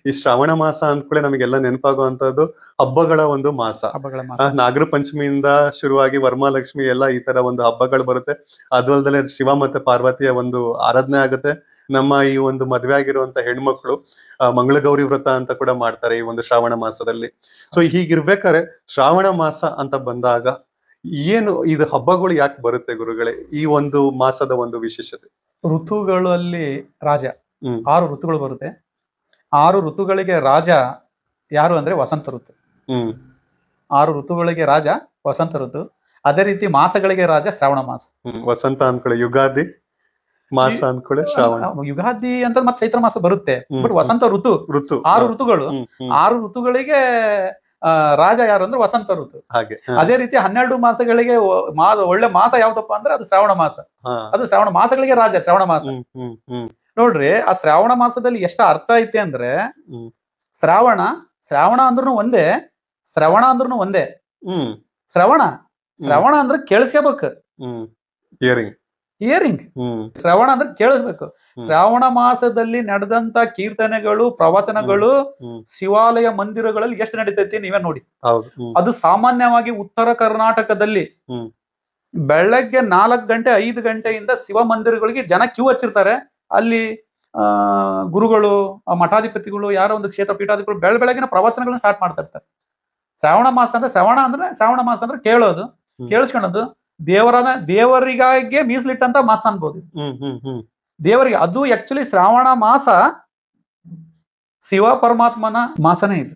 ಈ ಶ್ರಾವಣ ಮಾಸ ಅಂದ್ಕೂಳೆ ನಮಗೆಲ್ಲ ನೆನಪಾಗುವಂತದ್ದು ಹಬ್ಬಗಳ ಒಂದು ಮಾಸ. ಹಬ್ಬಗಳ ಮಾಸ. ನಾಗರ ಪಂಚಮಿಯಿಂದ ಶುರುವಾಗಿ ವರಮಹಾಲಕ್ಷ್ಮಿ ಎಲ್ಲ ಈ ತರ ಒಂದು ಹಬ್ಬಗಳು ಬರುತ್ತೆ. ಅದು ಅಲ್ದಲೆ ಶಿವ ಮತ್ತೆ ಪಾರ್ವತಿಯ ಒಂದು ಆರಾಧನೆ ಆಗುತ್ತೆ. ನಮ್ಮ ಈ ಒಂದು ಮದ್ವೆ ಆಗಿರುವಂತ ಹೆಣ್ಮಕ್ಳು ಮಂಗಳಗೌರಿ ವ್ರತ ಅಂತ ಕೂಡ ಮಾಡ್ತಾರೆ ಈ ಒಂದು ಶ್ರಾವಣ ಮಾಸದಲ್ಲಿ. ಸೊ ಹೀಗಿರ್ಬೇಕಾದ್ರೆ ಶ್ರಾವಣ ಮಾಸ ಅಂತ ಬಂದಾಗ ಏನು ಇದು ಹಬ್ಬಗಳು ಯಾಕೆ ಬರುತ್ತೆ ಗುರುಗಳೇ? ಈ ಒಂದು ಮಾಸದ ಒಂದು ವಿಶೇಷತೆ. ಋತುಗಳಲ್ಲಿ ರಾಜ 6 ಋತುಗಳು ಬರುತ್ತೆ. 6 ಋತುಗಳಿಗೆ ರಾಜ ಯಾರು ಅಂದ್ರೆ ವಸಂತ ಋತು. 6 ಋತುಗಳಿಗೆ ರಾಜ ವಸಂತ ಋತು. ಅದೇ ರೀತಿ ಮಾಸಗಳಿಗೆ ರಾಜ ಶ್ರಾವಣ ಮಾಸ. ವಸಂತ ಅಂದ್ಕೊಳ್ಳಿ ಯುಗಾದಿ, ಮಾಸ ಅಂದ್ಕೊಳ್ಳಿ ಶ್ರಾವಣ. ಯುಗಾದಿ ಅಂತ ಮತ್ತೆ ಚೈತ್ರ ಮಾಸ ಬರುತ್ತೆ. ಬಟ್ ವಸಂತ ಋತು 6 ಋತುಗಳು. 6 ಋತುಗಳಿಗೆ ರಾಜ ಯಾರು ಅಂದ್ರೆ ವಸಂತ ಋತು. ಹಾಗೆ ಅದೇ ರೀತಿ 12 ಮಾಸಗಳಿಗೆ ಒಳ್ಳೆ ಮಾಸ ಯಾವ್ದಪ್ಪ ಅಂದ್ರೆ ಅದು ಶ್ರಾವಣ ಮಾಸ. ಅದು ಶ್ರಾವಣ ಮಾಸಗಳಿಗೆ ರಾಜ ಶ್ರಾವಣ ಮಾಸ. ನೋಡ್ರಿ, ಆ ಶ್ರಾವಣ ಮಾಸದಲ್ಲಿ ಎಷ್ಟು ಅರ್ಥ ಐತೆ ಅಂದ್ರೆ ಶ್ರಾವಣ ಅಂದ್ರೂ ಒಂದೇ, ಶ್ರವಣ ಅಂದ್ರೂ ಒಂದೇ. ಶ್ರವಣ ಅಂದ್ರೆ ಕೇಳಿಸ್ಕೋಬೇಕು. ಹಿಯರಿಂಗ್. ಶ್ರವಣ ಅಂದ್ರೆ ಕೇಳಿಸ್ಬೇಕು. ಶ್ರಾವಣ ಮಾಸದಲ್ಲಿ ನಡೆದಂತ ಕೀರ್ತನೆಗಳು, ಪ್ರವಚನಗಳು ಶಿವಾಲಯ ಮಂದಿರಗಳಲ್ಲಿ ಎಷ್ಟು ನಡೀತೈತಿ ನೀವೇ ನೋಡಿ. ಅದು ಸಾಮಾನ್ಯವಾಗಿ ಉತ್ತರ ಕರ್ನಾಟಕದಲ್ಲಿ ಬೆಳಗ್ಗೆ 4 ಗಂಟೆ 5 ಗಂಟೆಯಿಂದ ಶಿವ ಮಂದಿರಗಳಿಗೆ ಜನ ಕ್ಯೂ ಹಚ್ಚಿರ್ತಾರೆ. ಅಲ್ಲಿ ಗುರುಗಳು, ಮಠಾಧಿಪತಿಗಳು, ಯಾರೋ ಒಂದು ಕ್ಷೇತ್ರ ಪೀಠಾಧಿಪತಿಗಳು ಬೆಳಗಿನ ಪ್ರವಚನಗಳನ್ನ ಸ್ಟಾರ್ಟ್ ಮಾಡ್ತಾ ಇರ್ತಾರೆ. ಶ್ರಾವಣ ಮಾಸ ಅಂದ್ರೆ ಶ್ರಾವಣ ಮಾಸ ಅಂದ್ರೆ ಕೇಳೋದು, ಕೇಳಿಸ್ಕೊಳ್ಳೋದು. ದೇವರಿಗಾಗೆ ಮೀಸಲಿಟ್ಟಂತ ಮಾಸ ಅನ್ಬೋದು ದೇವರಿಗೆ. ಅದು ಆಕ್ಚುಲಿ ಶ್ರಾವಣ ಮಾಸ ಶಿವ ಪರಮಾತ್ಮನ ಮಾಸನೇ ಇದು.